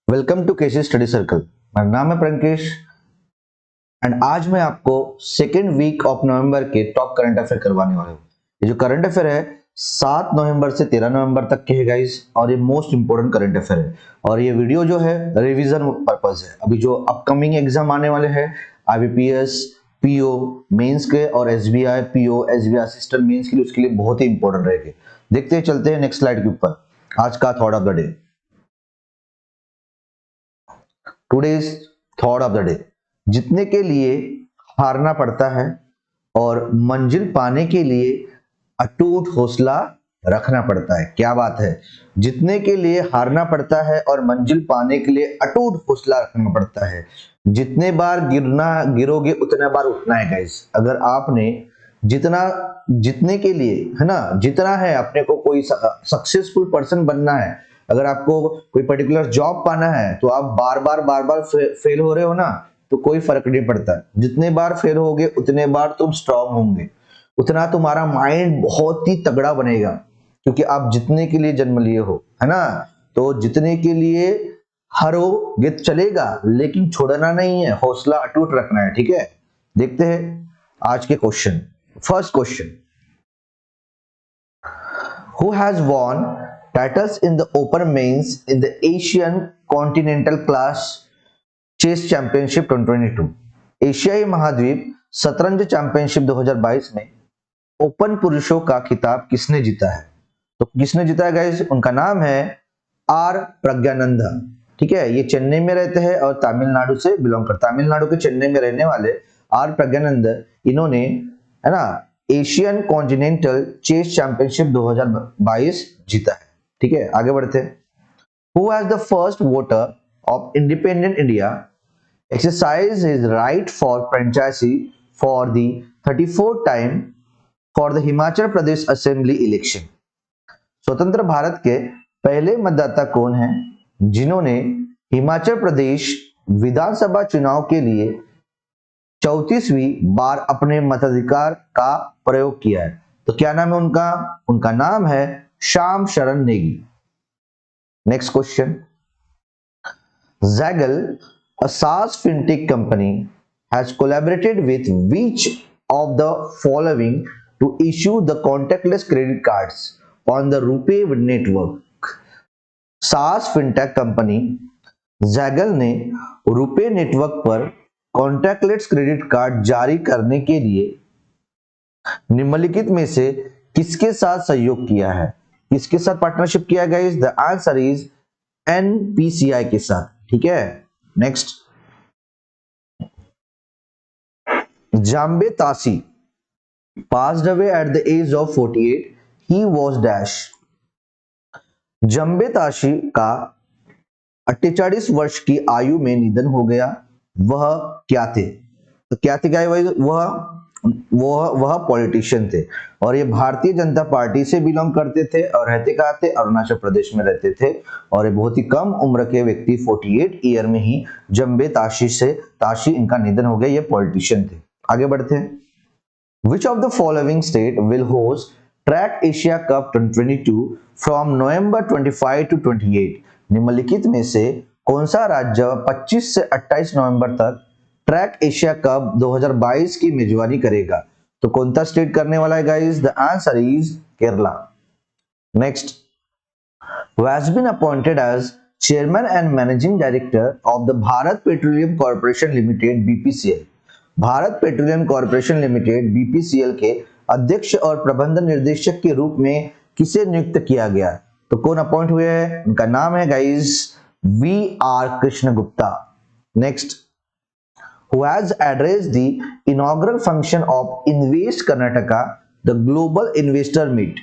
Welcome to KC study circle. मेरा नाम है प्रंकेश एंड आज मैं आपको सेकेंड वीक ऑफ नवंबर के टॉप करंट अफेयर करवाने वाला हूँ। ये जो करंट अफेयर है 7 नवंबर से 13 नवंबर तक के है गाइस, और ये मोस्ट इंपोर्टेंट करंट अफेयर है। और ये वीडियो जो है रिवीजन पर्पज है। अभी जो अपकमिंग एग्जाम आने वाले हैं आईबीपीएस, पीओ मेंस के और SBI PO SBI assistant mains के लिए, उसके लिए बहुत ही इंपॉर्टेंट रहेंगे। देखते हैं, चलते हैं नेक्स्ट स्लाइड के ऊपर। आज का thought of the day, today's thought of the day. जीतने के लिए हारना पड़ता है और मंजिल पाने के लिए अटूट हौसला रखना पड़ता है। क्या बात है! जीतने के लिए हारना पड़ता है और मंजिल पाने के लिए अटूट हौसला रखना पड़ता है। जितने बार गिरोगे उतने बार उठना है गाइस। अगर आपने जीतने के लिए, है ना, जितना है, अपने को कोई सक्सेसफुल पर्सन बनना है, अगर आपको कोई पर्टिकुलर जॉब पाना है, तो आप बार बार फेल हो रहे हो ना, तो कोई फर्क नहीं पड़ता। जितने बार फेल होगे उतने बार तुम स्ट्रांग होंगे, उतना तुम्हारा माइंड बहुत ही तगड़ा बनेगा, क्योंकि आप जीतने के लिए जन्म लिए हो, है ना। तो जीतने के लिए हारोगे चलेगा, लेकिन छोड़ना नहीं है, हौसला अटूट रखना है, ठीक है। देखते हैं आज के question. First question, who has won titles in the open mains in the Asian Continental Class chess championship 2022? एशियाई महाद्वीप शतरंज चैंपियनशिप 2022 में ओपन पुरुषों का खिताब किसने जीता है? तो किसने जीता है गाइस? उनका नाम है आर प्रज्ञानंदा, ठीक है। ये चेन्नई में रहते हैं और तमिलनाडु से बिलोंग करते, तमिलनाडु के चेन्नई में रहने वाले आर प्रज्ञानंदा, इन्होंने, है ना, एशियन कॉन्टिनेंटल चेस चैंपियनशिप 2022 जीता है, ठीक है। आगे बढ़ते हैं। Who was the first voter of independent India exercise his right for franchisee for the 34th time for the Himachal Pradesh Assembly election? स्वतंत्र भारत के पहले मतदाता कौन हैं जिन्होंने हिमाचल प्रदेश विधानसभा चुनाव के लिए 34वीं बार अपने मताधिकार का प्रयोग किया है? तो क्या नाम है उनका? उनका नाम है श्याम शरण Negi. Next question, Zaggle, a SaaS fintech company, has collaborated with which of the following to issue the contactless credit cards on the RuPay network? SaaS fintech company Zaggle ने RuPay नेटवर्क पर कॉन्टैक्टलेस क्रेडिट कार्ड जारी करने के लिए निम्नलिखित में से किसके साथ सहयोग किया है? किसके साथ पार्टनरशिप किया गया? द आंसर इज एनपीसीआई के साथ, ठीक है। Next, Jambay Tashi passed away at the age of 48. He was dash. Jambey Tashi का 48 वर्ष की आयु में निधन हो गया। वह क्या थे? तो क्या थे क्या? वह पॉलिटिशियन थे और ये भारतीय जनता पार्टी से बिलोंग करते थे और रहते कहाँ थे? अरुणाचल प्रदेश में रहते थे। और ये बहुत ही कम उम्र के व्यक्ति, 48 ईयर में ही जम्बे ताशी इनका निधन हो गया। ये पॉलिटिशियन थे। आगे बढ़ते हैं। Which of the following state will host Track Asia Cup 2022 from November 25 to 28? निम्नलिखित में से कौन सा राज्य 25 से 28 नवंबर तक ट्रैक एशिया कप 2022 की मेजबानी करेगा? तो कौन सा स्टेट करने वाला है guys? The answer is Kerala. Next, who has been appointed as chairman and managing director of the Bharat Petroleum Corporation Limited BPCL? Bharat petroleum corporation limited BPCL के अध्यक्ष और प्रबंध निर्देशक के रूप में किसे नियुक्त किया गया? तो कौन अपॉइंट हुए हैं? उनका नाम है guys V R Krishna Gupta. Next, who has addressed the inaugural function of Invest Karnataka, the global investor meet?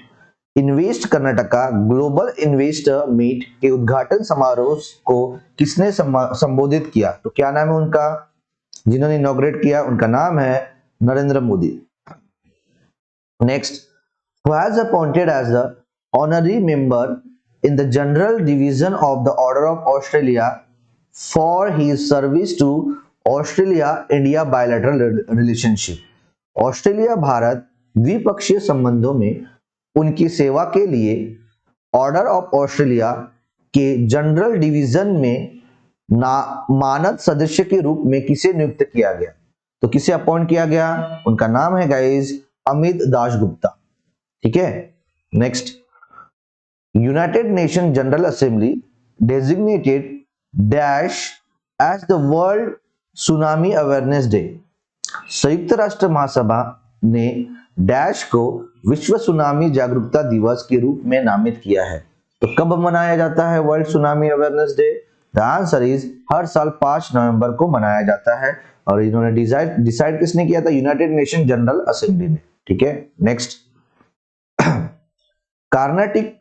Invest Karnataka global investor meet के उद्घाटन समारोह को किसने संबोधित किया? तो क्या नाम है उनका जिन्होंने इनॉग्रेट किया? उनका नाम है Narendra Modi. Next, who has appointed as the honorary member in the general division of the Order of Australia for his service to Australia India bilateral relationship? Australia Bharat द्विपक्षीय संबंधों में उनकी सेवा के लिए ऑर्डर ऑफ ऑस्ट्रेलिया के जनरल डिवीजन में मानद सदस्य के रूप में किसे नियुक्त किया गया? तो किसे अपॉइंट किया गया? उनका नाम है गाइज अमित दासगुप्ता। ठीक है, next, United Nation General Assembly designated dash as the world tsunami awareness day. संयुक्त राष्ट्र महासभा ने डैश को विश्व सुनामी जागरूकता दिवस के रूप में नामित किया है। तो कब मनाया जाता है world tsunami awareness day? The answer is हर साल 5 नवंबर को मनाया जाता है, और इन्होंने डिसाइड किसने किया था? यूनाइटेड नेशन जनरल असेंबली ने। ठीक है, next, Carnatic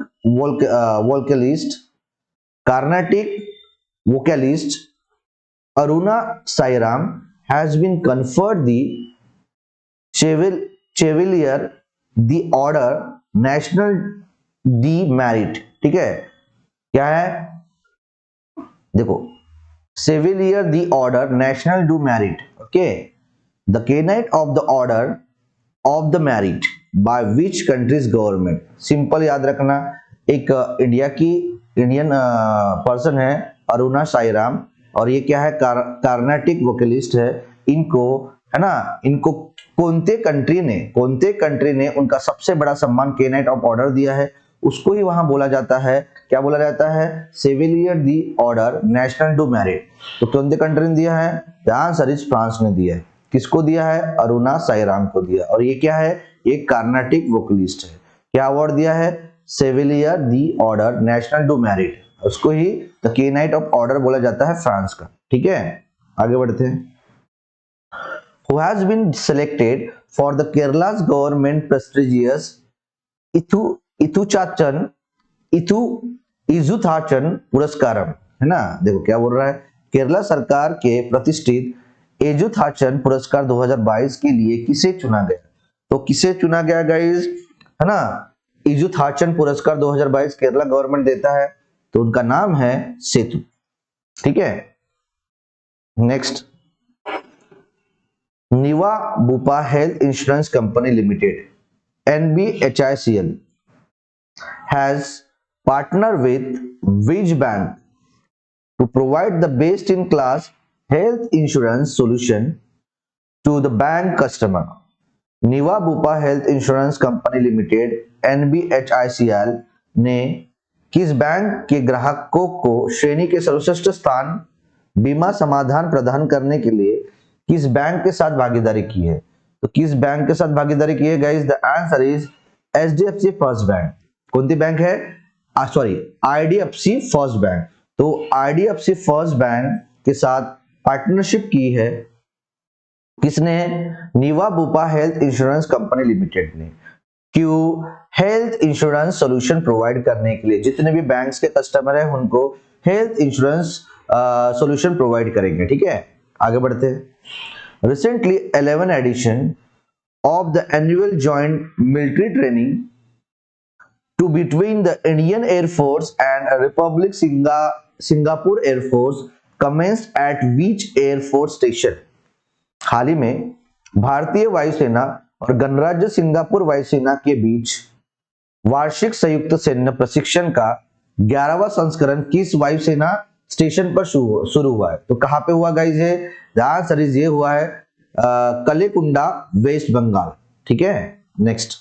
vocalist Aruna Sairam has been conferred the Chevalier the Order National de Merit। ठीक है, क्या है? देखो, Chevalier the Order National de Merit, okay, the Knight of the Order of the Merit by which country's government। Simple याद रखना, एक Indian person है अरुणा साईराम, और ये क्या है? कार्नाटिक वोकलिस्ट है। इनको, है ना, इनको कौनते कंट्री ने उनका सबसे बड़ा सम्मान के नाइट ऑफ ऑर्डर दिया है, उसको ही वहां बोला जाता है, क्या बोला जाता है? Chevalier de order national du merit. तो कौन से कंट्री ने दिया है? द आंसर इज फ्रांस ने दिया है। किसको दिया है? अरुणा साईराम को दिया। और ये क्या है? ये कार्नाटिक वोकलिस्ट है। क्या अवार्ड दिया है? Chevalier de order national du merit, उसको ही द के नाइट ऑफ ऑर्डर बोला जाता है फ्रांस का। ठीक है, आगे बढ़ते हैं। Who has been selected for the Kerala's government prestigious इथुथाचन पुरस्कारम, है ना? देखो क्या बोल रहा है, केरला सरकार के प्रतिष्ठित एजुथाचन पुरस्कार 2022 के लिए किसे चुना गया? तो किसे चुना गया गाइस, है ना? इजुथाचन पुरस्कार 2022 केरला गवर्नमेंट देता है, तो उनका नाम है सेतु। ठीक है, next, Niva Bupa health insurance company limited NBHICL has partnered with which bank to provide the best in class health insurance solution to the bank customer। Niva Bupa health insurance company limited NBHICL ने किस bank के ग्राहकों को श्रेणी के सर्वश्रेष्ठ स्थान बीमा समाधान प्रदान करने के लिए किस बैंक के साथ भागीदारी की है? तो किस बैंक के साथ भागीदारी की है guys? The answer is HDFC first bank. कौन सी बैंक है? IDFC first bank. तो IDFC फर्स्ट बैंक के साथ पार्टनरशिप की है किसने? Niva Bupa health insurance company limited ने। क्यों? हेल्थ इंश्योरेंस सॉल्यूशन प्रोवाइड करने के लिए, जितने भी बैंक्स के कस्टमर है उनको हेल्थ इंश्योरेंस सॉल्यूशन प्रोवाइड करेंगे। ठीक है, आगे बढ़ते हैं। Recently 11 edition of the annual joint military training to between the Indian air force and republic Singapore air force commenced at which air force station. हाल ही में भारतीय वायुसेना और गणराज्य सिंगापुर वायुसेना के बीच वार्षिक संयुक्त सैन्य प्रशिक्षण का 11वां संस्करण किस वायुसेना स्टेशन पर शुरू हुआ है? तो कहां पे हुआ गाइस? है द आंसर इज ये हुआ है कलेकुंडा, वेस्ट बंगाल। ठीक है, next,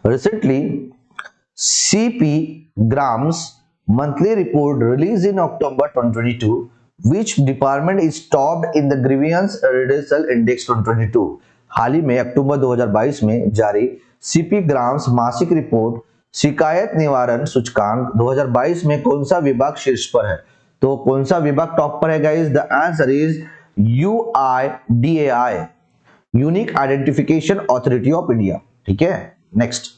recently CP grams monthly report released in October 2022, which department is topped in the grievance redressal index 2022। हाल ही में अक्टूबर 2022 में जारी CP ग्राम्स मासिक रिपोर्ट शिकायत निवारण सूचकांक 2022 में कौन सा विभाग शीर्ष पर है? तो कौन सा विभाग टॉप पर है guys? The answer is UIDAI, unique identification authority of India. ठीक है, next,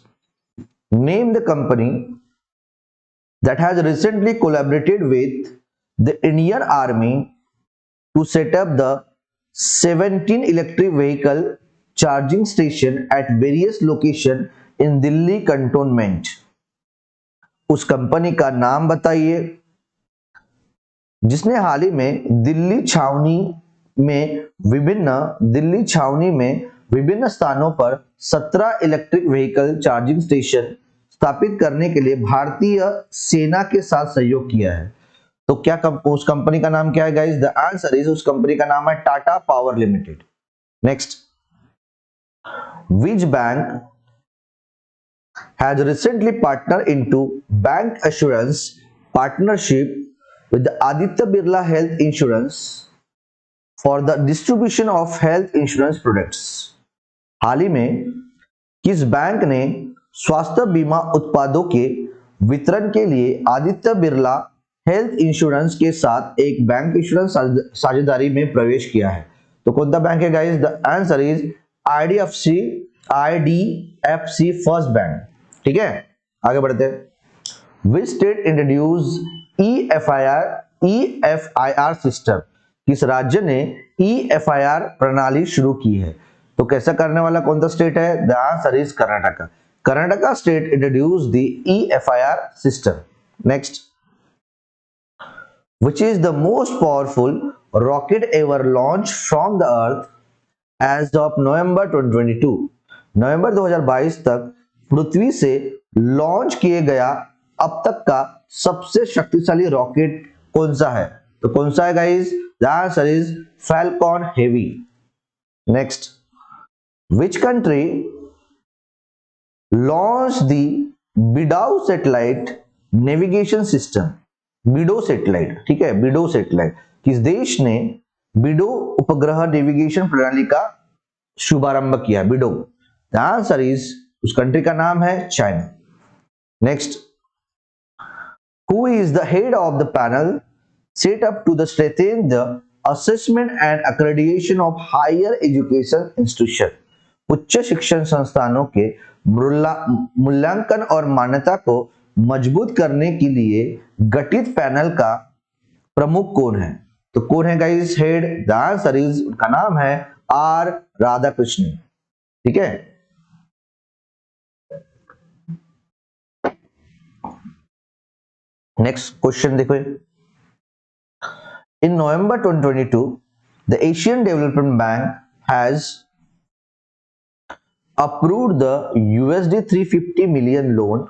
name the company that has recently collaborated with the Indian Army to set up the 17 electric vehicle charging station at various locations in Delhi cantonment। उस company का नाम बताइए जिसने हाल ही में दिल्ली छावनी में विभिन्न स्थानों पर 17 इलेक्ट्रिक व्हीकल चार्जिंग स्टेशन स्थापित करने के लिए भारतीय सेना के साथ सहयोग किया है। तो क्या उस कंपनी का नाम क्या है गाइस? द आंसर इज, उस कंपनी का नाम है Tata power limited. Next, which bank has recently partnered into bank assurance partnership with the Aditya Birla Health Insurance for the distribution of health insurance products। हाल ही में किस बैंक ने स्वास्थ्य बीमा उत्पादों के वितरण के लिए आदित्य बिरला हेल्थ इंश्योरेंस के साथ एक बैंक इंश्योरेंस साझेदारी में प्रवेश किया है? तो कौन सा बैंक है गाइस? द आंसर इज आईडीएफसी फर्स्ट बैंक। ठीक है, आगे बढ़ते हैं। Which state introduce eFIR system? किस राज्य ने ईएफआईआर प्रणाली शुरू की है? तो कैसा करने वाला कौन सा स्टेट है? The answer is Karnataka. Karnataka state introduce the eFIR system. Next, which is the most powerful rocket ever launched from the earth as of November 2022? नवंबर 2022 तक पृथ्वी से लॉन्च किए गया अब तक का सबसे शक्तिशाली रॉकेट कौन सा है? तो कौन सा है guys? The answer is Falcon Heavy. Next, which country launched the BeiDou satellite navigation system? BeiDou satellite, ठीक है, बिडो सैटेलाइट। किस देश ने बिडो उपग्रह नेविगेशन प्रणाली का शुभारंभ किया? बिडो। द आंसर इज, उस कंट्री का नाम है China. Next, who is the head of the panel set up to the strengthen the assessment and accreditation of higher education institution? उच्च शिक्षण संस्थानों के मूल्यांकन और मान्यता को मजबूत करने के लिए गठित पैनल का प्रमुख कौन है? तो कौन है guys head? The answer is, उनका नाम है आर राधाकृष्णन। ठीक है, नेक्स्ट क्वेश्चन देखो। इन नवंबर 2022 the Asian development bank has approved the USD 350 million loan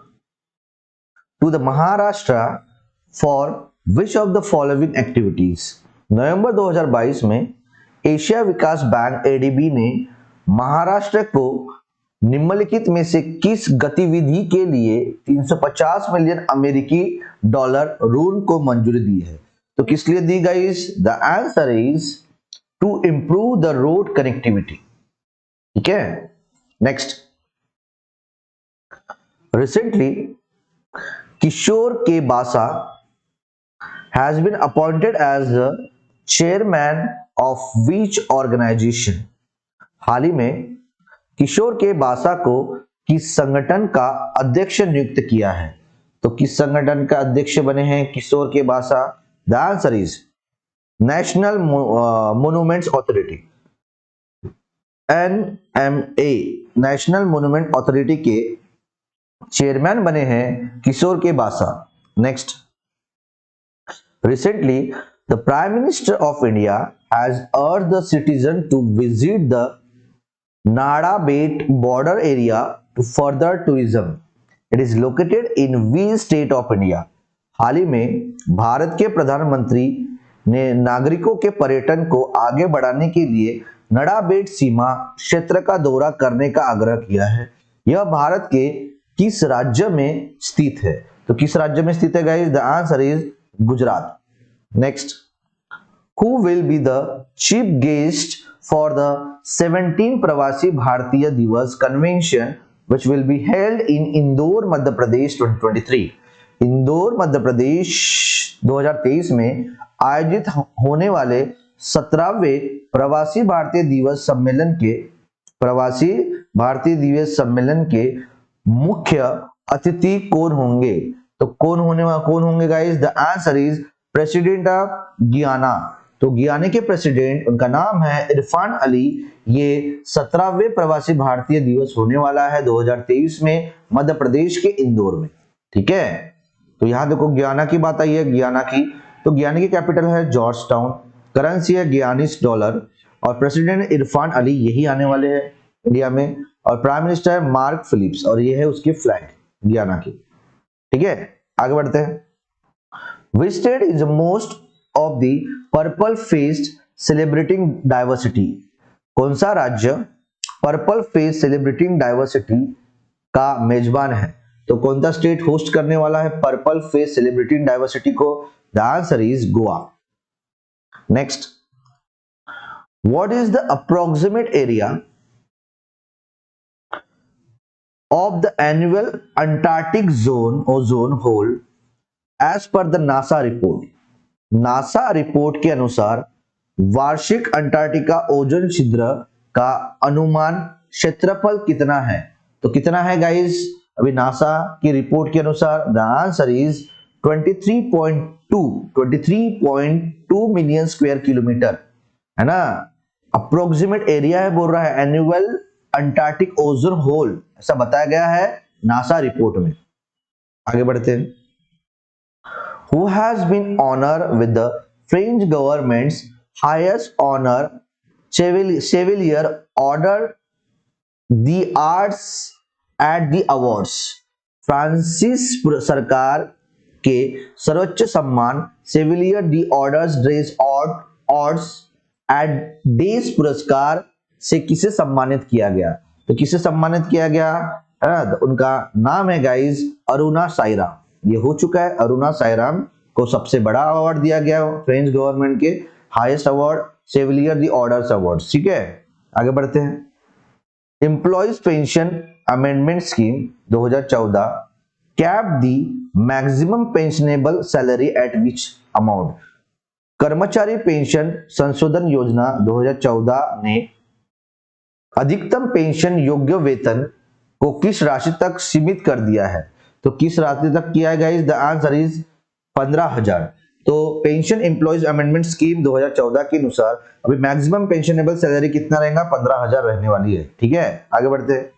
to the Maharashtra for which of the following activities? नवंबर 2022 में एशिया विकास बैंक एडीबी ने महाराष्ट्र को निम्नलिखित में से किस गतिविधि के लिए 350 मिलियन अमेरिकी डॉलर ऋण को मंजूरी दी है? तो किस लिए दी guys? The answer is to improve the road connectivity. ठीक है, next, recently Kishore K Basa has been appointed as the chairman of which organisation? हाल ही में किशोर के बासा को किस संगठन का अध्यक्ष नियुक्त किया है? तो किस संगठन का अध्यक्ष बने हैं Kishore K Basa? The answer is national monuments authority, NMA, national monument authority के चेयरमैन बने हैं Kishore K Basa. Next, recently the prime minister of India has urged the citizen to visit the Nada Bet border area to further tourism. It is located in which state of India? हाल ही में भारत के प्रधानमंत्री ने नागरिकों के पर्यटन को आगे बढ़ाने के लिए नड़ाबेट सीमा क्षेत्र का दौरा करने का आग्रह किया है। यह भारत के किस राज्य में स्थित है? तो किस राज्य में स्थित है guys? The answer is Gujarat. Next, who will be the chief guest for the 17 Pravasi Bharatiya Divas convention which will be held in Indore Madhya Pradesh 2023? Indore Madhya Pradesh 2023 में आयोजित होने वाले 17वें प्रवासी भारतीय दिवस सम्मेलन के मुख्य अतिथि कौन होंगे? तो कौन होंगे guys? The answer is president of गियाना। तो गियाना के प्रेसिडेंट, उनका नाम है इरफान अली। ये 17वें प्रवासी भारतीय दिवस होने वाला है 2023 में मध्य प्रदेश के इंदौर में। ठीक है, तो यहां देखो गियाना की बात आई है, गियाना की। तो गियाना की कैपिटल है जॉर्ज टाउन, करेंसी है गियानीज डॉलर, और प्रेसिडेंट इरफान अली यही आने वाले हैं इंडिया में, और प्राइम मिनिस्टर है मार्क फिलिप्स, और ये है उसकी फ्लैग गियाना की। ठीक है, आगे बढ़ते हैं। Which state is the most of the purple faced celebrating diversity? कौन सा राज्य पर्पल फेस सेलिब्रेटिंग डाइवर्सिटी का मेजबान है? तो कौन सा स्टेट होस्ट करने वाला है पर्पल फेस सेलिब्रेटिंग डाइवर्सिटी को? The answer is Goa. Next, what is the approximate area of the annual Antarctic zone ozone hole as per the NASA report? NASA report के अनुसार वार्षिक अंटार्कटिका ओजोन छिद्र का अनुमान क्षेत्रफल कितना है? तो कितना है गाइस? अभी नासा की रिपोर्ट के अनुसार the answer is 23.2 million square kilometre, है ना. अप्रोक्सीमेट एरिया है बोल रहा है एनुअल अंटार्कटिक ओजोन होल, ऐसा बताया गया है नासा रिपोर्ट में. आगे बढ़ते हैं. Who has been honored with the French government's highest honor, Chevalier Order the Arts at the Awards? फ्रांसीस सरकार के सर्वोच्च सम्मान सेविलियर दी ऑर्डर्स ड्रेस ऑर्ड्स एट डेज पुरस्कार से किसे सम्मानित किया गया? तो किसे सम्मानित किया गया है ना? तो उनका नाम है गाइज अरुणा सायराम. ये हो चुका है. अरुणा सायराम को सबसे बड़ा अवार्ड दिया गया फ्रेंच गवर्नमेंट के highest award chevalier de orders award. ठीक है, आगे बढ़ते हैं. Employees pension amendment scheme 2014 cap the maximum pensionable salary at which amount? कर्मचारी पेंशन संशोधन योजना 2014 ने अधिकतम पेंशन योग्य वेतन को किस राशि तक सीमित कर दिया है? तो किस राशि तक किया है गाइस? The answer is 15,000. तो पेंशन एम्प्लॉइज अमेंडमेंट स्कीम 2014 के अनुसार अभी मैक्सिमम पेंशनेबल सैलरी कितना रहेगा? 15,000 रहने वाली है. ठीक है, आगे बढ़ते हैं.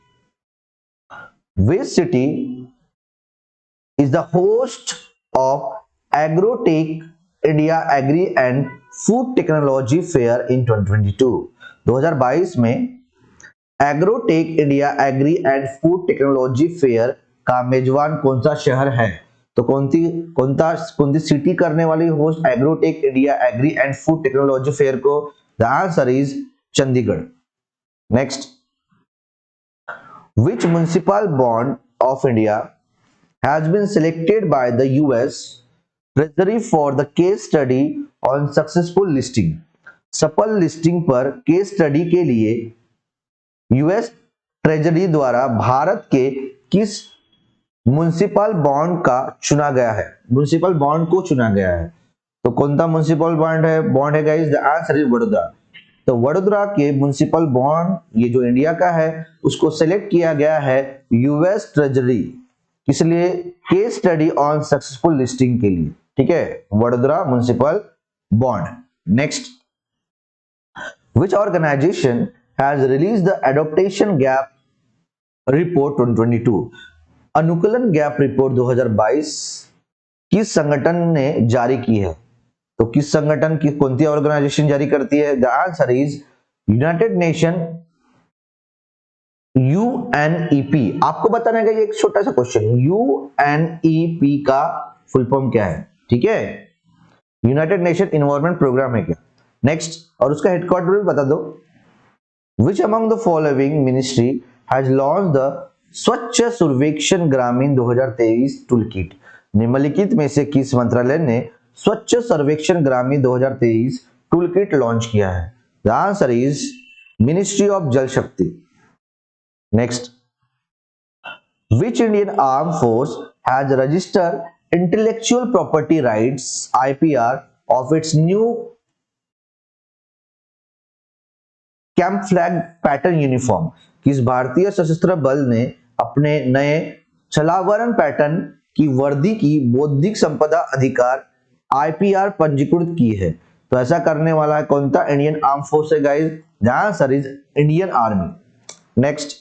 Which city is the host of agrotech India agri and food technology fair in 2022? 2022 में agrotech India agri and food technology fair का मेजबान कौन सा शहर है? तो कौन सी सिटी करने वाली host Agrotech India agri and food technology fair को? The answer is Chandigarh. Next, which municipal bond of India has been selected by the US Treasury for the case study on successful listing? सफल listing पर case study के लिए US treasury द्वारा भारत के किस municipal bond का चुना गया है? म्युनिसिपल बॉन्ड को चुना गया है. तो कौन सा म्युनिसिपल बॉन्ड है guys? The answer is Vadodara. तो वडोदरा के म्युनिसिपल बॉन्ड, ये जो इंडिया का है, उसको सेलेक्ट किया गया है यूएस ट्रेजरी. किस लिए? Case study on successful listing के लिए. ठीक है, Vadodara municipal bond. Next, which organization has released the adaptation gap report 2022? अनुकूलन गैप रिपोर्ट 2022 किस संगठन ने जारी की है? तो किस संगठन की, कौन सी ऑर्गेनाइजेशन जारी करती है? The answer is United nation, UNEP. आपको बताना है एक छोटा सा क्वेश्चन, यूएनईपी का फुल फॉर्म क्या है? ठीक है, यूनाइटेड नेशन इन्वायरमेंट प्रोग्राम है क्या? नेक्स्ट, और उसका हेडक्वार्टर भी बता दो. Which among the following ministry has launched the स्वच्छ सर्वेक्षण ग्रामीण 2023 टूल किट? निम्नलिखित में से किस मंत्रालय ने स्वच्छ सर्वेक्षण ग्रामीण 2023 टूल किट लॉन्च किया है? The answer is ministry of Jal Shakti. Next, which Indian arm force has registered intellectual property rights IPR of its new camouflage pattern uniform? किस भारतीय सशस्त्र बल ने अपने नए छलावरण पैटर्न की वर्दी की बौद्धिक संपदा अधिकार IPR पंजीकृत की है? तो ऐसा करने वाला है कौन सा इंडियन आर्म फोर्स है guys? The answer is Indian army. Next,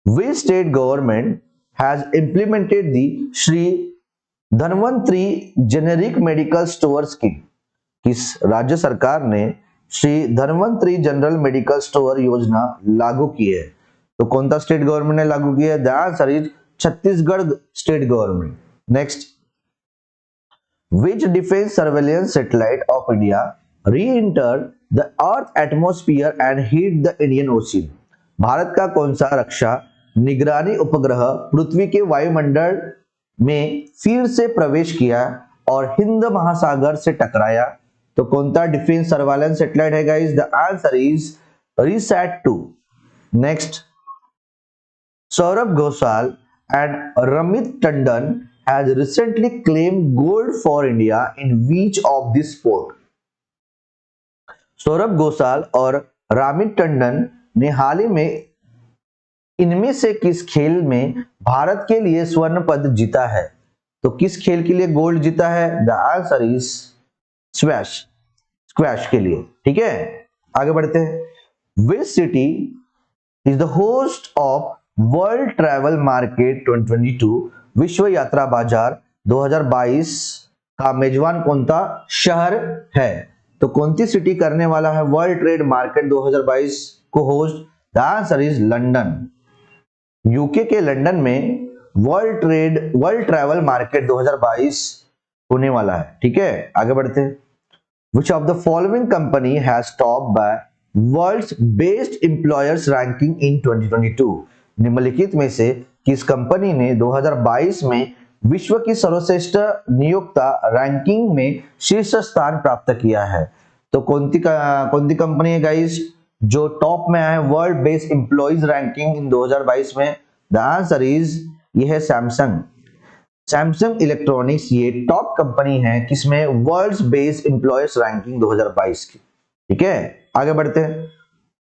which state government has implemented the Shri Dhanvantari generic medical store scheme? किस राज्य सरकार ने Shri Dhanvantari general medical store योजना लागू की है? तो कौन सा स्टेट गवर्नमेंट ने लागू किया है? The answer is Chhattisgarh state government. Next, Which defense surveillance satellite of India re-entered the Earth atmosphere and hit the Indian Ocean? Bharat का कौन सा रक्षा निगरानी उपग्रह पृथ्वी के वायुमंडल में फिर से प्रवेश किया और हिंद महासागर से टकराया? तो कौन सा डिफेंस सर्वेलेंस सैटेलाइट है guys? The answer is RISAT 2. Next, Saurabh Ghoshal and Ramit Tandon has recently claimed gold for India in which of this sport? Saurabh Ghoshal और रामित टंडन ने हाल ही में इनमें से किस खेल में भारत के लिए स्वर्ण पदक जीता है? तो किस खेल के लिए गोल्ड जीता है? द आंसर इज स्क्वैश के लिए. ठीक है, आगे बढ़ते हैं. Which city is the host of world travel market 2022 विश्व यात्रा बाजार 2022 का मेजबान कौन सा शहर है? तो कौन सी सिटी करने वाला है वर्ल्ड ट्रेड मार्केट 2022 को host? The answer is London. UK के लंदन में वर्ल्ड ट्रैवल मार्केट 2022 होने वाला है. ठीक है, आगे बढ़ते हैं. Which of the following company has topped by world's best employers ranking in 2022? निम्नलिखित में से किस कंपनी ने 2022 में विश्व की सर्वश्रेष्ठ नियोक्ता रैंकिंग में शीर्ष स्थान प्राप्त किया है? तो कौन सी कंपनी है गाइस जो टॉप में है वर्ल्ड बेस्ट एम्प्लॉइज रैंकिंग इन 2022 में? द आंसर इज ये है सैमसंग. सैमसंग इलेक्ट्रॉनिक्स ये टॉप कंपनी है किसमें? वर्ल्ड्स बेस्ट एम्प्लॉयर्स रैंकिंग 2022 की. ठीक है, आगे बढ़ते हैं.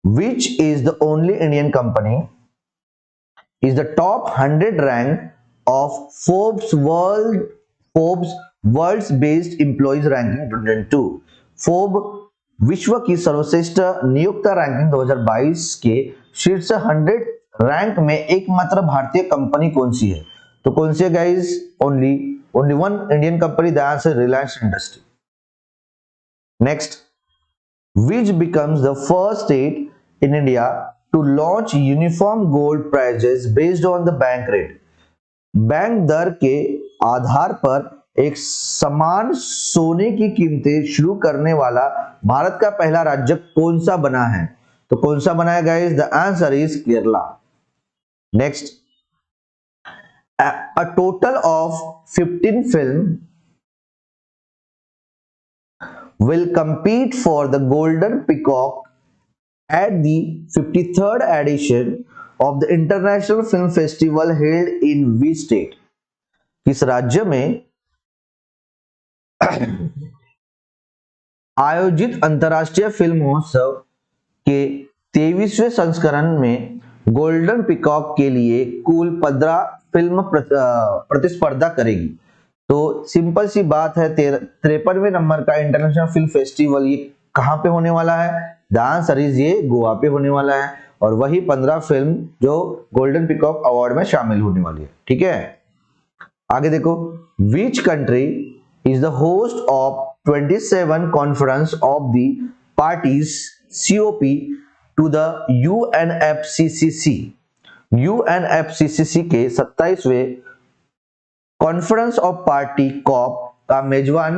Which is the only Indian company is the top 100 rank of Forbes World's Best Employees Ranking 2022. फोर्ब विश्व की सर्वश्रेष्ठ नियोक्ता रैंकिंग 2022 के शीर्ष 100 रैंक में एकमात्र भारतीय कंपनी कौन सी है? तो कौन सी है guys? Only one Indian company. The answer Reliance industry. Next, which becomes the first state in India to launch uniform gold prices based on the bank rate? Bank दर के आधार पर एक समान सोने की कीमतें शुरू करने वाला भारत का पहला राज्य कौन सा बना है? तो कौन सा बना है guys? The answer is Kerala. Next, a total of 15 film will compete for the Golden Peacock at the 53rd edition of the International Film Festival held in which state? किस राज्य में आयोजित अंतर्राष्ट्रीय फिल्म महोत्सव के 23वें संस्करण में गोल्डन पिकॉक के लिए कुल 15 फिल्म प्रतिस्पर्धा करेगी? तो सिंपल सी बात है, 53वें नंबर का इंटरनेशनल फिल्म फेस्टिवल ये कहां पे होने वाला है? द आंसर इज ये गोवा पे होने वाला है. और वही 15 फिल्म जो गोल्डन पिकॉक अवार्ड में शामिल होने वाली है. ठीक है, आगे देखो. Which country is the host of 27 conference of the parties COP to the UNFCCC? UNFCCC के 27वें कॉन्फ्रेंस ऑफ पार्टी कॉप का मेजबान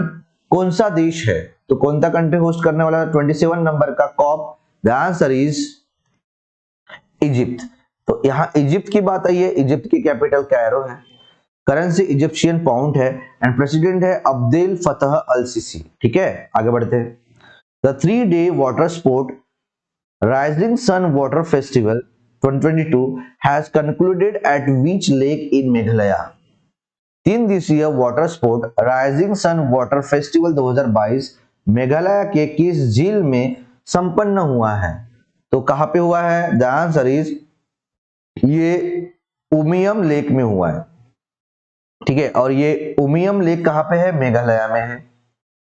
कौन सा देश है? तो कौन सा कंट्री होस्ट करने वाला है 27 नंबर का COP? The answer is Egypt. तो यहां इजिप्ट की बात आई है. इजिप्ट की कैपिटल कायरो है, करेंसी इजिप्शियन पाउंड है एंड प्रेसिडेंट है अब्देल फतह अल सीसी. ठीक है, आगे बढ़ते हैं. The 3-day water sport rising sun water festival 2022 has concluded at which lake in Meghalaya? 3 दिवसीय water sport rising sun water festival 2022 Meghalaya के किस झील में संपन्न हुआ है? तो कहां पे हुआ है? द आंसर इज ये उमियम लेक में हुआ है. ठीक है, और ये उमियम लेक कहां पे है? मेघालय में है.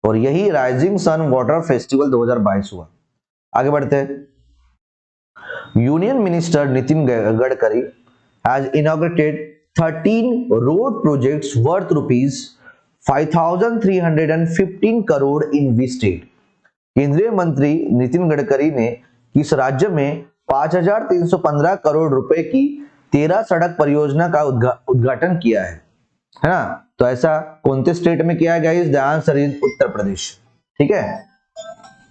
और यही राइजिंग सन वाटर फेस्टिवल 2022 हुआ. आगे बढ़ते हैं. Union minister Nitin Gadkari has inaugurated 13 road projects worth rupees 5,315 crore in which state? केंद्रीय मंत्री नितिन गडकरी ने किस राज्य में 5,315 करोड़ रुपए की 13 सड़क परियोजना का उद्घाटन किया है ना? तो ऐसा कौन से स्टेट में किया गया इस? The answer is Uttar Pradesh. ठीक है,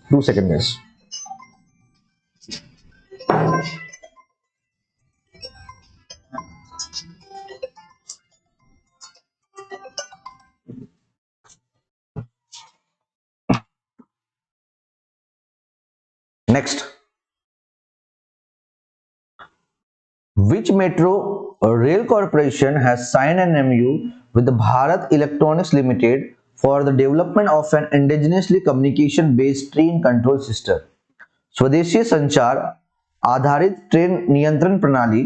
2 seconds. Next, which metro rail corporation has signed an MOU with the Bharat Electronics Limited for the development of an indigenously communication based train control system? स्वदेशी संचार आधारित ट्रेन नियंत्रण प्रणाली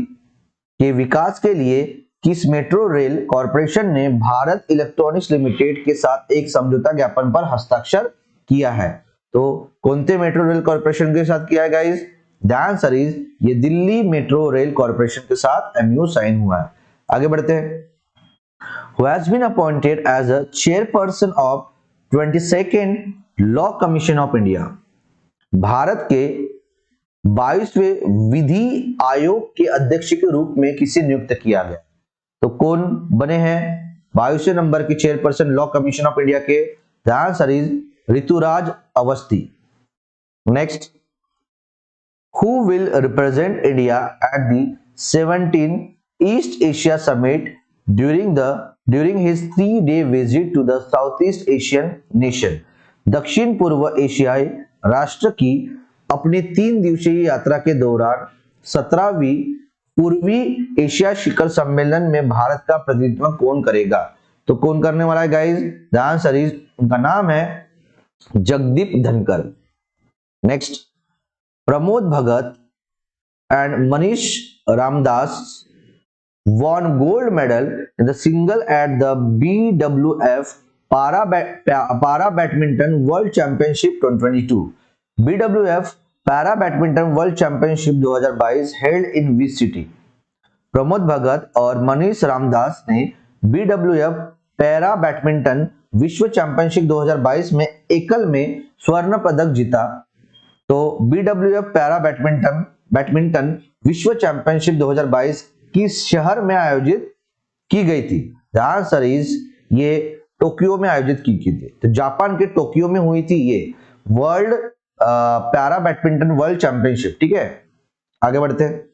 के विकास के लिए किस मेट्रो रेल कॉरपोरेशन ने भारत इलेक्ट्रॉनिक्स लिमिटेड के साथ एक समझौता ज्ञापन पर हस्ताक्षर किया है? तो कौन से मेट्रो रेल कॉरपोरेशन के साथ किया है गाइस? द आंसर इज ये दिल्ली मेट्रो रेल कॉरपोरेशन के साथ एमयू साइन हुआ है। आगे बढ़ते हैं। Who has been appointed as a chairperson of 22nd Law Commission of India? Bharat के 22वें विधि आयोग के अध्यक्ष के रूप में किसे नियुक्त किया गया? तो कौन बने हैं 22वें नंबर के chairperson law commission of India के? The answer is Rituraj Awasthi. Next, who will represent India at the 17th East Asia Summit during his 3-day visit to the Southeast Asian nation? दक्षिण पूर्व एशियाई राष्ट्र की अपनी 3 दिवसीय यात्रा के दौरान 17वीं पूर्वी एशिया शिखर सम्मेलन में भारत का प्रतिनिधित्व कौन करेगा? तो कौन करने वाला है गाइस? द आंसर इज, उनका नाम है जगदीप धनकर। Next, Pramod Bhagat and Manish Ramdas won gold medal in the single at the BWF Para Badminton World Championship 2022. BWF Para Badminton World Championship 2022 held in which city? Pramod Bhagat और मनीष रामदास ने BWF पैरा बैडमिंटन विश्व championship 2022 में एकल में स्वर्ण पदक जीता। तो BWF पैरा बैडमिंटन विश्व चैंपियनशिप 2022 किस शहर में आयोजित की गई थी? द आंसर इज ये टोक्यो में आयोजित की गई थी। तो जापान के टोक्यो में हुई थी ये world para badminton world championship. ठीक है, आगे बढ़ते हैं।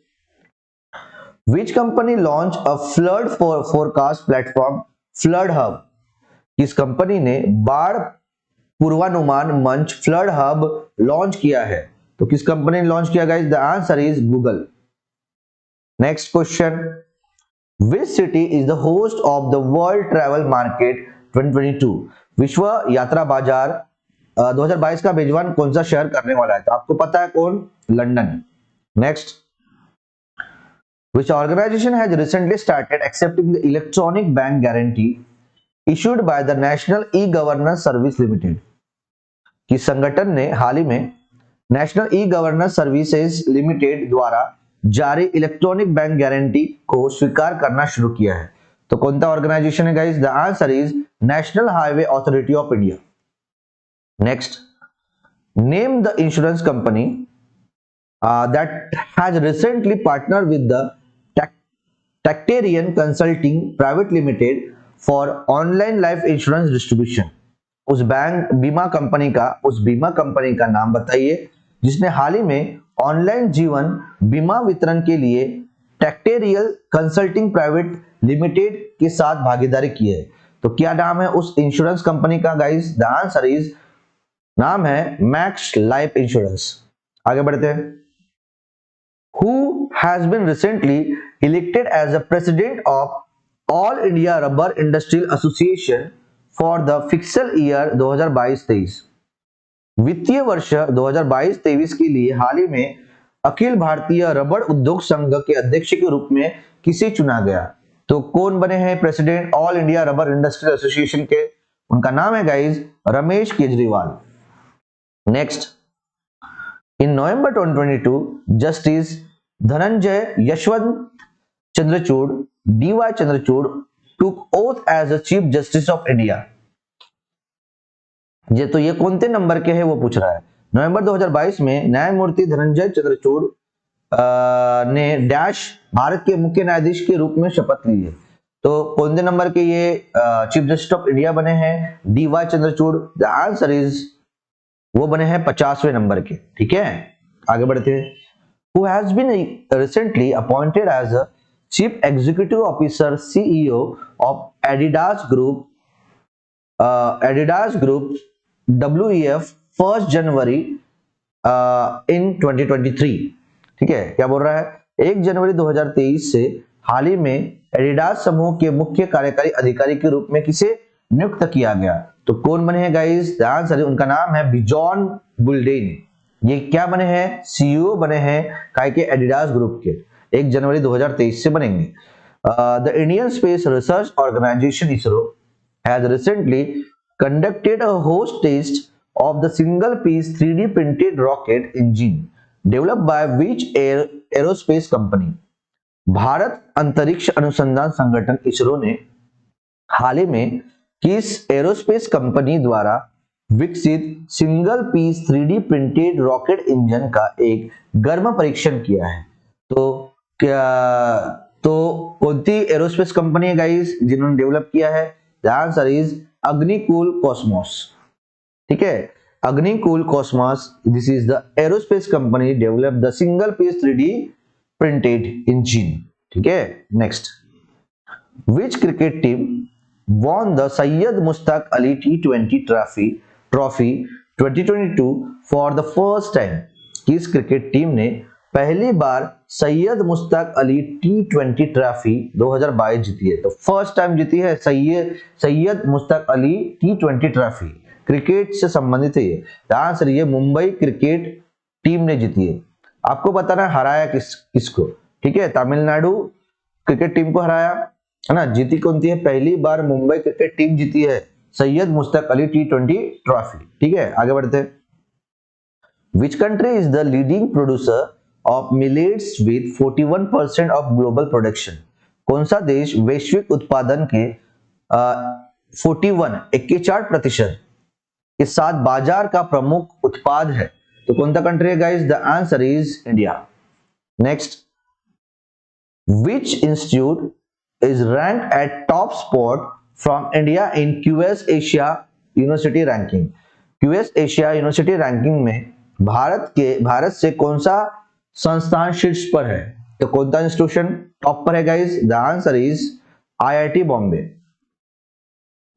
Which company launch a flood forecast platform flood hub? किस कंपनी ने बाढ़ पूर्वानुमान मंच फ्लड हब लॉन्च किया है? तो किस कंपनी ने लॉन्च किया guys? The answer is Google. Next question, which city is the host of the world travel market 2022? विश्व यात्रा बाजार 2022 का मेजबान कौन सा शहर करने वाला है? तो आपको पता है कौन? London. Next, which organization has recently started accepting the electronic bank guarantee issued by the National E-Governance Service Limited? किस संगठन ने हाल ही में national e governance services limited द्वारा जारी इलेक्ट्रॉनिक बैंक गारंटी को स्वीकार करना शुरू किया है? तो कौन सा ऑर्गेनाइजेशन है guys? The answer is national highway authority of India. Next, name the insurance company that has recently partnered with the Tactarian Consulting Private Limited for online life insurance distribution. उस बीमा कंपनी का नाम बताइए जिसने हाल ही में online जीवन बीमा वितरण के लिए टैक्टेरियल कंसल्टिंग प्राइवेट लिमिटेड के साथ भागीदारी की है। तो क्या नाम है उस इंश्योरेंस कंपनी का गाइस? द आंसर इज, नाम है मैक्स लाइफ इंश्योरेंस। आगे बढ़ते हैं। Who has been recently elected as the president of All India Rubber Industrial Association for the fiscal year 2022-23? वित्तीय वर्ष 2022-23 के लिए हाल ही में अखिल भारतीय रबड़ उद्योग संघ के अध्यक्ष के रूप में किसे चुना गया? तो कौन बने हैं president all India rubber industrial association के? उनका नाम है guys Ramesh Kejriwal. Next, in November 2022, Justice Dhananjay Yashwant Chandrachud, D.Y. Chandrachud took oath as the Chief Justice of India. तो ये कौन से नंबर के है वो पूछ रहा है। नवंबर 2022 में न्यायमूर्ति धनंजय चंद्रचूड़ ने डैश भारत के मुख्य न्यायाधीश के रूप में शपथ ली है। तो कौन से नंबर के ये चीफ जस्टिस ऑफ इंडिया बने हैं? D.Y.. Chandrachud. The answer is वो बने हैं 50वें नंबर के। ठीक है, आगे बढ़ते हैं। Who has been recently appointed as a Chief Executive Officer CEO of Adidas Group WEF 1st January in 2023। ठीक है, क्या बोल रहा है? 1 जनवरी 2023 से हाल ही में एडिडास समूह के मुख्य कार्यकारी अधिकारी के रूप में किसे नियुक्त किया गया? तो कौन बने हैं गाइस? आंसर उनका नाम है बिजॉन बुल्डेन। ये क्या बने हैं? सीईओ बने हैं काय के? एडिडास ग्रुप के। 1 जनवरी 2023 से बनेंगे। The Indian space research organisation ISRO has recently conducted a hot test of the single piece 3D printed rocket engine developed by which aerospace company? Bharat अंतरिक्ष अनुसंधान संगठन इसरो ने हाल ही में किस एरोस्पेस कंपनी द्वारा विकसित single piece 3D printed rocket engine का एक गर्म परीक्षण किया है? तो कौन-सी एरोस्पेस कंपनी है गाइस जिन्होंने डेवलप किया है? The answer is Agnikul Cosmos. ठीक है, Agnikul Cosmos, this is the aerospace company develop the single piece 3D printed engine. ठीक है, next. Which cricket team won the Syed Mushtaq Ali T20 Trophy 2022 for the first time? किस cricket team ने पहली बार Syed Mushtaq Ali T20 trophy 2022 जीती है? तो first time जीती है Syed Mushtaq Ali T20 trophy. Cricket से संबंधित है ये। आंसर ये मुंबई क्रिकेट टीम ने जीती है। आपको बताना हराया किसको? ठीक है, तमिलनाडु क्रिकेट टीम को हराया है ना। जीती कौन सी है? पहली बार मुंबई क्रिकेट टीम जीती है सैयद मुश्ताक अली T20 ट्रॉफी। ठीक है, आगे बढ़ते हैं। Which country is the leading producer of millets with 41% of global production? कौन सा देश वैश्विक उत्पादन के 41% के साथ बाजार का प्रमुख उत्पाद है? तो कौन सा कंट्री है guys? The answer is India. Next. Which institute is ranked at top spot from India in QS Asia University ranking? QS Asia University ranking में भारत से कौन सा संस्थान शीर्ष पर है? तो कौन सा इंस्टीट्यूशन टॉप पर है guys? The answer is IIT Bombay.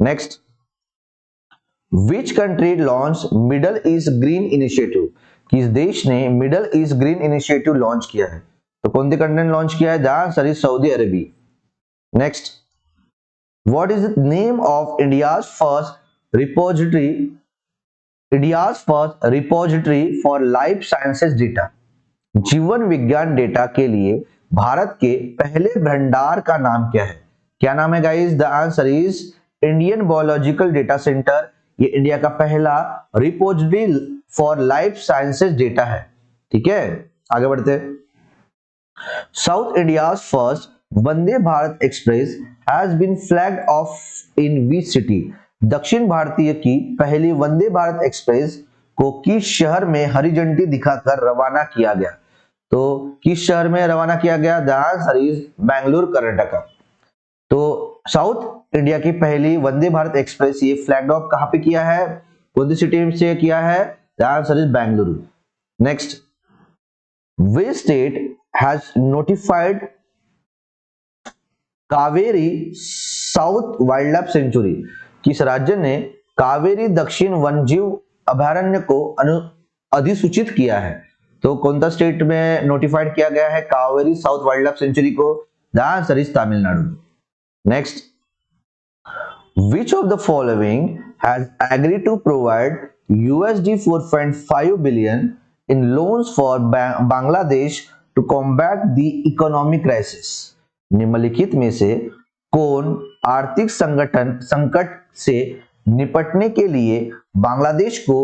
Next. Which country launched middle east green initiative? किस देश ने middle east green initiative launch किया है? तो कौन सी कंट्री ने लॉन्च किया है? The answer is Saudi Arabia. Next. What is the name of India's first repository for life sciences data? जीवन विज्ञान डेटा के लिए भारत के पहले भंडार का नाम क्या है? क्या नाम है guys? The answer is Indian biological data centre. ये इंडिया का पहला repository for life sciences data है। ठीक है, आगे बढ़ते हैं। South India's first Vande Bharat express has been flagged off in which city? दक्षिण भारतीय की पहली वंदे भारत एक्सप्रेस को किस शहर में हरी झंडी दिखाकर रवाना किया गया? तो किस शहर में रवाना किया गया? The answer is Bengaluru Karnataka. तो साउथ इंडिया की पहली वंदे भारत एक्सप्रेस ये फ्लैग्ड ऑफ कहां पे किया है? कौन सी सिटी से किया है? The answer is Bengaluru. Next. Which state has notified Kaveri south wild life century? किस राज्य ने कावेरी दक्षिण वन्यजीव अभयारण्य को अधिसूचित किया है? तो कौन सा स्टेट में नोटिफाइड किया गया है Kaveri south wild life sanctuary को? The answer is Tamil Nadu. Next. Which of the following has agreed to provide $4.5 billion in loans for Bangladesh to combat the economic crisis? निम्नलिखित में से कौन आर्थिक संकट से निपटने के लिए बांग्लादेश को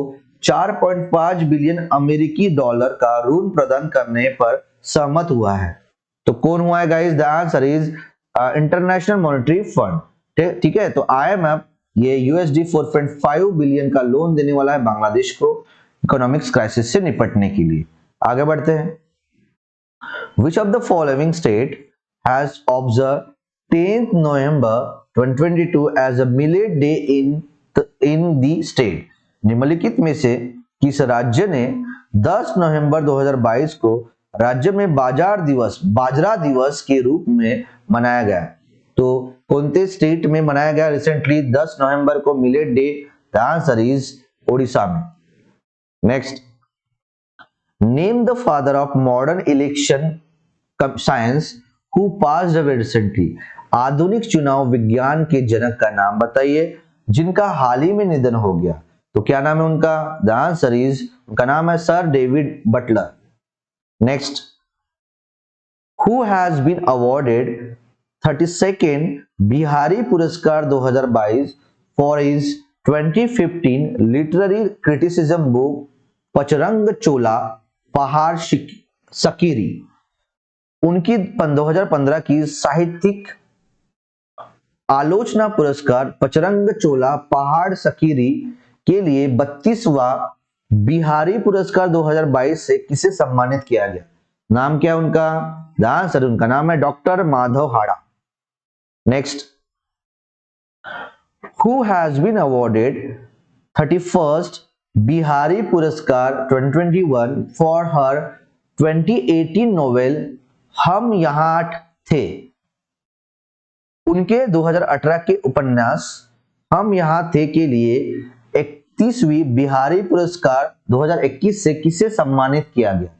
4.5 बिलियन अमेरिकी डॉलर का ऋण प्रदान करने पर सहमत हुआ है? तो कौन हुआ है guys? The answer is international monetary fund. ठीक है, तो IMF ये $4.5 बिलियन का लोन देने वाला है बांग्लादेश को इकोनॉमिक्स क्राइसिस से निपटने के लिए। आगे बढ़ते हैं। Which of the following state has observed 10th November 2022 as a millet day in the state. निम्नलिखित में से किस राज्य ने 10 नवंबर 2022 को राज्य में बाजरा दिवस के रूप में मनाया गया? तो कौन स्टेट में मनाया गया रिसेंटली 10 नवंबर को millet day? The answer is Odisha में। Next, name the father of modern election science who passed away recently. आधुनिक चुनाव विज्ञान के जनक का नाम बताइए जिनका हाल ही में निधन हो गया। तो क्या नाम है उनका? द आंसर इज, उनका नाम है sir David Butler. Next, who has been awarded 32nd Bihari पुरस्कार 2022 for his 2015 literary criticism book Pachrang Chola Pahar Sakhiri. उनकी 2015 की साहित्यिक आलोचना पुरस्कार पचरंग चोला पहाड़ सकीरी के लिए 32वां बिहारी पुरस्कार 2022 से किसे सम्मानित किया गया? नाम क्या उनका? द आंसर, उनका नाम है doctor Madhav Hada. Next, who has been awarded 31st Bihari Puraskar 2021 for her 2018 novel हम यहाँ थे। उनके 2018 के उपन्यास हम यहाँ थे के लिए 31वीं बिहारी पुरस्कार 2021 से किसे सम्मानित किया गया?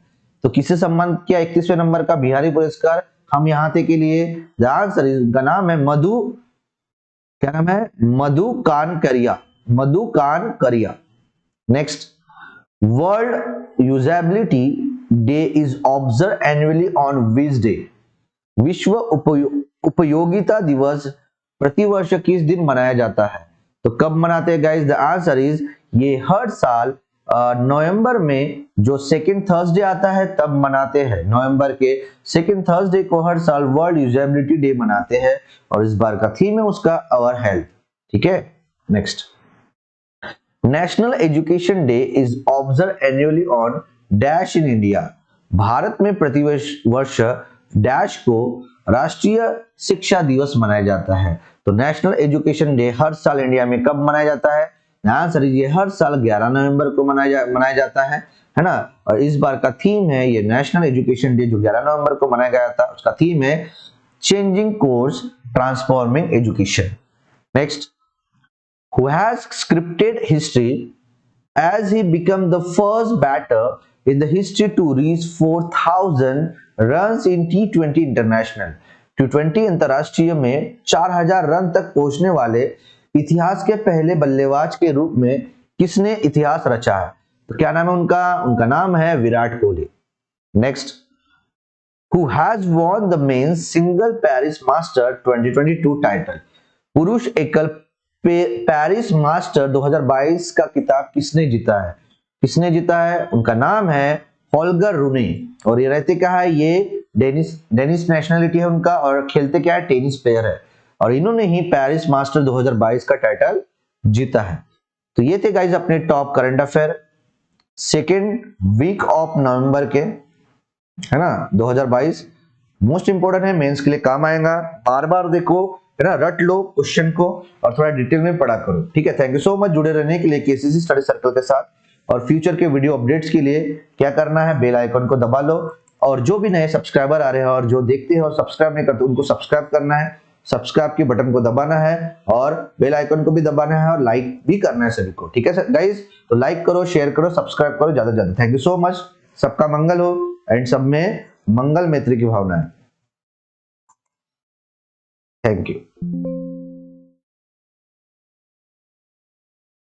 तो किसे सम्मानित किया 31वें नंबर का बिहारी पुरस्कार हम यहाँ थे के लिए? द आंसर इज, उनका नाम है क्या नाम है? Madhu Kankaria. Next, world usability day is observe annually on which day? विश्व उपयोगिता दिवस प्रतिवर्ष किस दिन मनाया जाता है? तो कब मनाते हैं गाइस? द आंसर इज, ये हर साल नवंबर में जो सेकंड थर्सडे आता है तब मनाते हैं। नवंबर के सेकंड थर्सडे को हर साल वर्ल्ड यूजेबिलिटी डे मनाते हैं और इस बार का थीम है उसका आवर हेल्थ। ठीक है। Next, national education day is observe annually on dash in India. भारत में प्रतिवर्ष डैश को राष्ट्रीय शिक्षा दिवस मनाया जाता है। तो नेशनल एजुकेशन डे हर साल इंडिया में कब मनाया जाता है? आंसर ये हर साल 11 नवंबर को मनाया जाता है ना। और इस बार का थीम है ये नेशनल एजुकेशन डे जो 11 नवंबर को मनाया गया था उसका थीम है changing course transforming education. Next, who has scripted history as he became the first batter in the history to reach 4,000 runs in T20 International। T20 अंतरराष्ट्रीय में 4,000 रन तक पहुंचने वाले इतिहास के पहले बल्लेबाज के रूप में किसने इतिहास रचा है? तो क्या नाम है उनका? उनका नाम है Virat Kohli. Next, who has won the men's single Paris Master 2022 title? पुरुष एकल पेरिस मास्टर 2022 का किताब किसने जीता है? उनका नाम है होल्गर रूने और ये रहते क्या है? ये डेनिश नेशनलिटी है उनका और खेलते क्या है? टेनिस प्लेयर है और इन्होंने ही पेरिस मास्टर 2022 का टाइटल जीता है। तो ये थे गाइज अपने top current affair second week of November के, है ना, 2022। मोस्ट इंपोर्टेंट है, मेंस के लिए काम आएगा। बार बार देखो, है ना, रट लो क्वेश्चन को और थोड़ा डिटेल में पढ़ा करो। ठीक है। थैंक यू सो मच जुड़े रहने के लिए केसीसी स्टडी सर्कल के साथ। और फ्यूचर के वीडियो अपडेट्स के लिए क्या करना है? बेल आइकन को दबा लो और जो भी नए सब्सक्राइबर आ रहे हैं और जो देखते हैं और सब्सक्राइब नहीं करते उनको सब्सक्राइब करना है। सब्सक्राइब के बटन को दबाना है और बेल आइकन को भी दबाना है और लाइक भी करना है सभी को। ठीक है गाइज, तो लाइक करो, शेयर करो, सब्सक्राइब करो ज्यादा से ज्यादा। Thank you so much. सबका मंगल हो एंड सब में मंगल मैत्री की भावना है। Thank you.